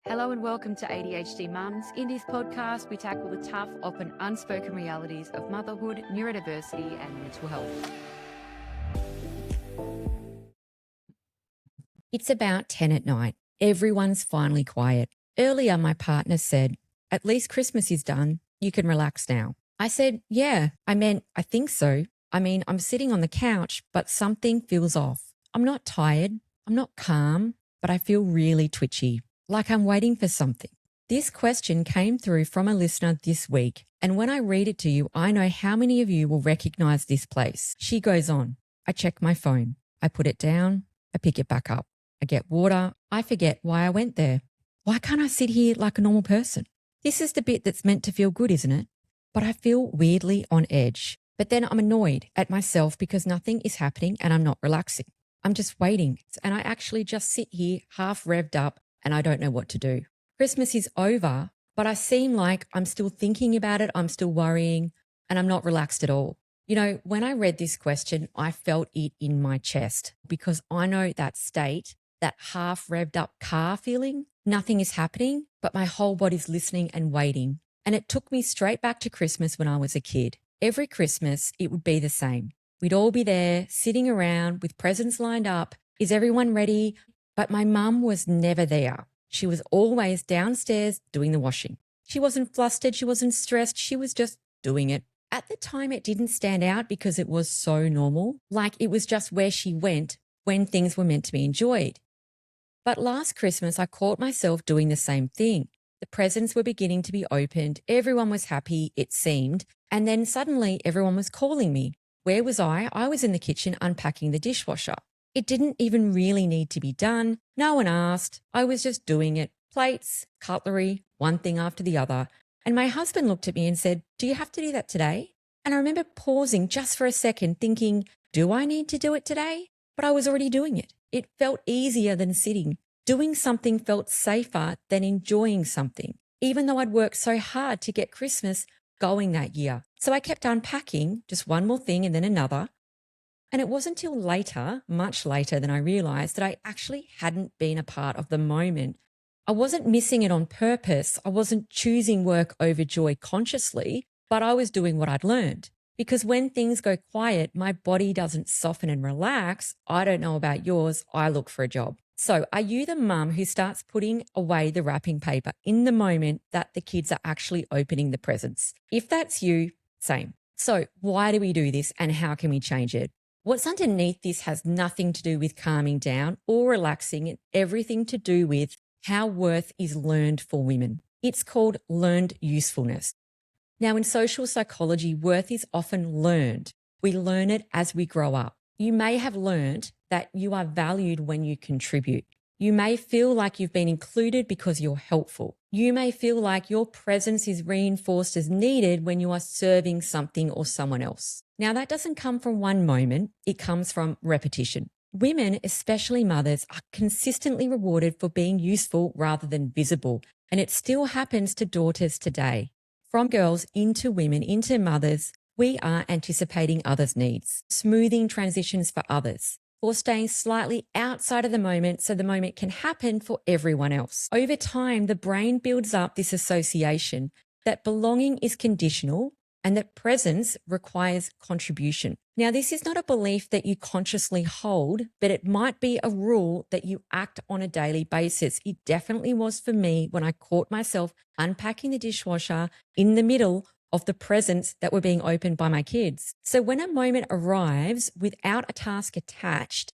Hello and welcome to ADHD Mums. In this podcast, we tackle the tough, often unspoken realities of motherhood, neurodiversity, and mental health. It's about 10 at night. Everyone's finally quiet. Earlier, my partner said, "At least Christmas is done. You can relax now." I said, "Yeah, I think so. I'm sitting on the couch, but something feels off. I'm not tired. I'm not calm, but I feel really twitchy, like I'm waiting for something." This question came through from a listener this week, and when I read it to you, I know how many of you will recognize this place. She goes on, "I check my phone. I put it down. I pick it back up. I get water. I forget why I went there. Why can't I sit here like a normal person?" This is the bit that's meant to feel good, isn't it? But I feel weirdly on edge. But then I'm annoyed at myself because nothing is happening and I'm not relaxing. I'm just waiting. And I actually just sit here half revved up and I don't know what to do. Christmas is over, but I seem like I'm still thinking about it. I'm still worrying and I'm not relaxed at all. You know, when I read this question, I felt it in my chest because I know that state, that half revved up car feeling. Nothing is happening, but my whole body's listening and waiting. And it took me straight back to Christmas when I was a kid. Every Christmas, it would be the same. We'd all be there, sitting around with presents lined up. Is everyone ready? But my mum was never there. She was always downstairs doing the washing. She wasn't flustered. She wasn't stressed. She was just doing it. At the time, it didn't stand out because it was so normal, like it was just where she went when things were meant to be enjoyed. But last Christmas, I caught myself doing the same thing. The presents were beginning to be opened. Everyone was happy, it seemed. And then suddenly everyone was calling me. Where was I? I was in the kitchen unpacking the dishwasher. It didn't even really need to be done. No one asked. I was just doing it. Plates, cutlery, one thing after the other. And my husband looked at me and said, "Do you have to do that today?" And I remember pausing just for a second thinking, do I need to do it today? But I was already doing it. It felt easier than sitting. Doing something felt safer than enjoying something, even though I'd worked so hard to get Christmas going that year. So I kept unpacking, just one more thing and then another. And it wasn't until later, much later, than I realized that I actually hadn't been a part of the moment. I wasn't missing it on purpose. I wasn't choosing work over joy consciously, but I was doing what I'd learned. Because when things go quiet, my body doesn't soften and relax. I don't know about yours. I look for a job. So are you the mum who starts putting away the wrapping paper in the moment that the kids are actually opening the presents? If that's you, same. So why do we do this and how can we change it? What's underneath this has nothing to do with calming down or relaxing and everything to do with how worth is learned for women. It's called learned usefulness. Now, in social psychology, worth is often learned. We learn it as we grow up. You may have learned that you are valued when you contribute. You may feel like you've been included because you're helpful. You may feel like your presence is reinforced as needed when you are serving something or someone else. Now, that doesn't come from one moment. It comes from repetition. Women, especially mothers, are consistently rewarded for being useful rather than visible. And it still happens to daughters today. From girls into women, into mothers, we are anticipating others' needs, smoothing transitions for others, or staying slightly outside of the moment so the moment can happen for everyone else. Over time, the brain builds up this association that belonging is conditional and that presence requires contribution. Now, this is not a belief that you consciously hold, but it might be a rule that you act on a daily basis. It definitely was for me when I caught myself unpacking the dishwasher in the middle of the presents that were being opened by my kids. So when a moment arrives without a task attached,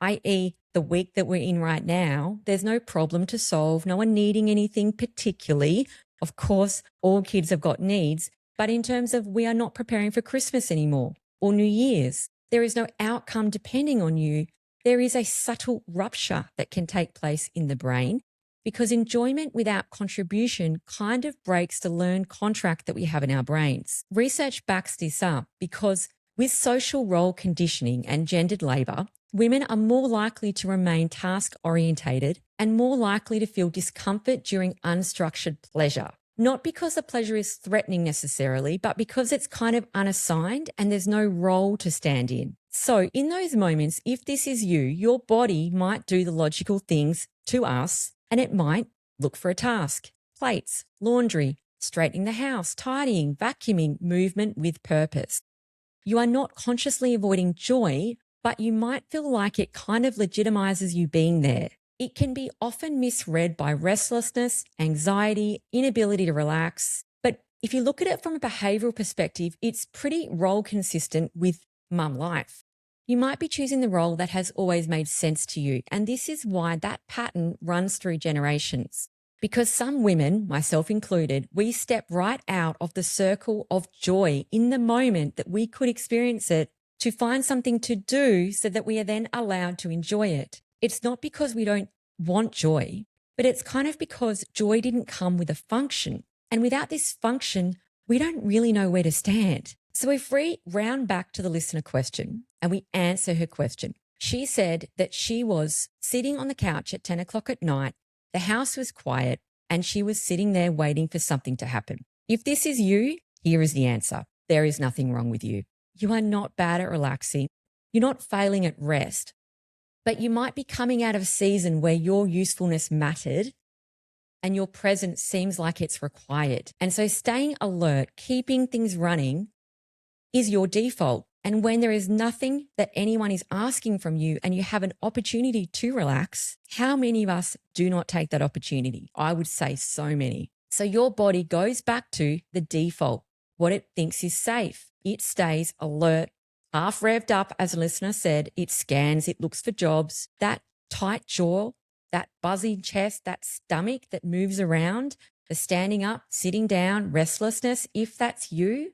i.e. the week that we're in right now, there's no problem to solve, no one needing anything particularly. Of course, all kids have got needs, but in terms of we are not preparing for Christmas anymore or New Year's, there is no outcome depending on you. There is a subtle rupture that can take place in the brain because enjoyment without contribution kind of breaks the learned contract that we have in our brains. Research backs this up because with social role conditioning and gendered labor, women are more likely to remain task-orientated and more likely to feel discomfort during unstructured pleasure. Not because the pleasure is threatening necessarily, but because it's kind of unassigned and there's no role to stand in. So in those moments, if this is you, your body might do the logical things to us and it might Look for a task, plates, laundry, straightening the house, tidying, vacuuming, movement with purpose. You are not consciously avoiding joy, but you might feel like it kind of legitimizes you being there. It can be often misread by restlessness, anxiety, inability to relax. But if you look at it from a behavioral perspective, it's pretty role consistent with mum life. You might be choosing the role that has always made sense to you. And this is why that pattern runs through generations. Because some women, myself included, we step right out of the circle of joy in the moment that we could experience it to find something to do so that we are then allowed to enjoy it. It's not because we don't want joy, but it's kind of because joy didn't come with a function. And without this function, we don't really know where to stand. So if we round back to the listener question and we answer her question, she said that she was sitting on the couch at 10 o'clock at night. The house was quiet and she was sitting there waiting for something to happen. If this is you, here is the answer. There is nothing wrong with you. You are not bad at relaxing. You're not failing at rest, but you might be coming out of a season where your usefulness mattered and your presence seems like it's required. And so staying alert, keeping things running is your default. And when there is nothing that anyone is asking from you and you have an opportunity to relax, how many of us do not take that opportunity? I would say so many. So your body goes back to the default, what it thinks is safe. It stays alert, half revved up, as a listener said. It scans, it looks for jobs. That tight jaw, that buzzing chest, that stomach that moves around, the standing up, sitting down, restlessness, if that's you,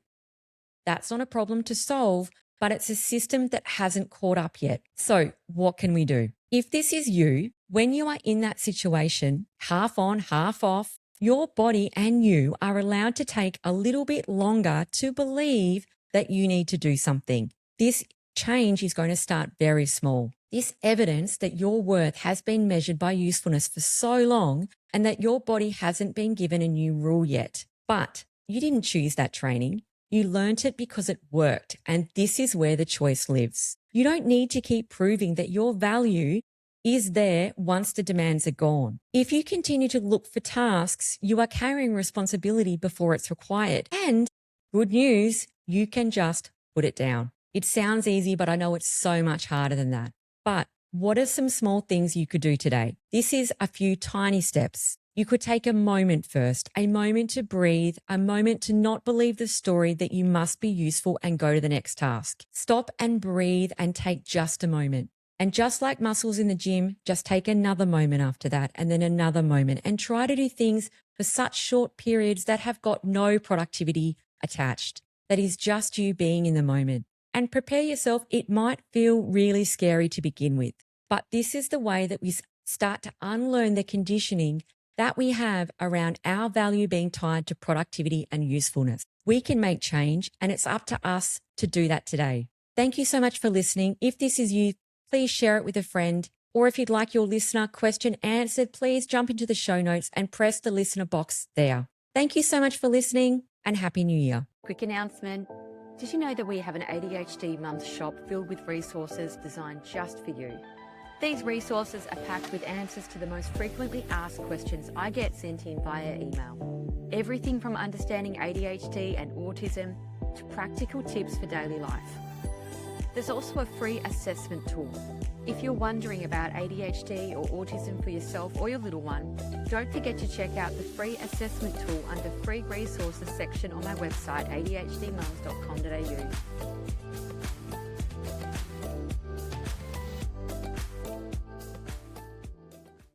that's not a problem to solve, but it's a system that hasn't caught up yet. So what can we do? If this is you, when you are in that situation, half on, half off, your body and you are allowed to take a little bit longer to believe that you need to do something. This change is going to start very small. This evidence that your worth has been measured by usefulness for so long and that your body hasn't been given a new rule yet. But you didn't choose that training. You learnt it because it worked, and this is where the choice lives. You don't need to keep proving that your value is there once the demands are gone. If you continue to look for tasks, you are carrying responsibility before it's required. And good news, you can just put it down. It sounds easy, but I know it's so much harder than that. But what are some small things you could do today? This is a few tiny steps. You could take a moment first, a moment to breathe, a moment to not believe the story that you must be useful and go to the next task. Stop and breathe and take just a moment. And just like muscles in the gym, just take another moment after that and then another moment and try to do things for such short periods that have got no productivity attached. That is just you being in the moment. And prepare yourself. It might feel really scary to begin with, but this is the way that we start to unlearn the conditioning that we have around our value being tied to productivity and usefulness. We can make change, and it's up to us to do that today. Thank you so much for listening. If this is you, please share it with a friend. Or if you'd like your listener question answered, please jump into the show notes and press the listener box there. Thank you so much for listening, and Happy New Year. Quick announcement. Did you know that we have an ADHD Mums shop filled with resources designed just for you? These resources are packed with answers to the most frequently asked questions I get sent in via email. Everything from understanding ADHD and autism to practical tips for daily life. There's also a free assessment tool. If you're wondering about ADHD or autism for yourself or your little one, don't forget to check out the free assessment tool under free resources section on my website, adhdmums.com.au.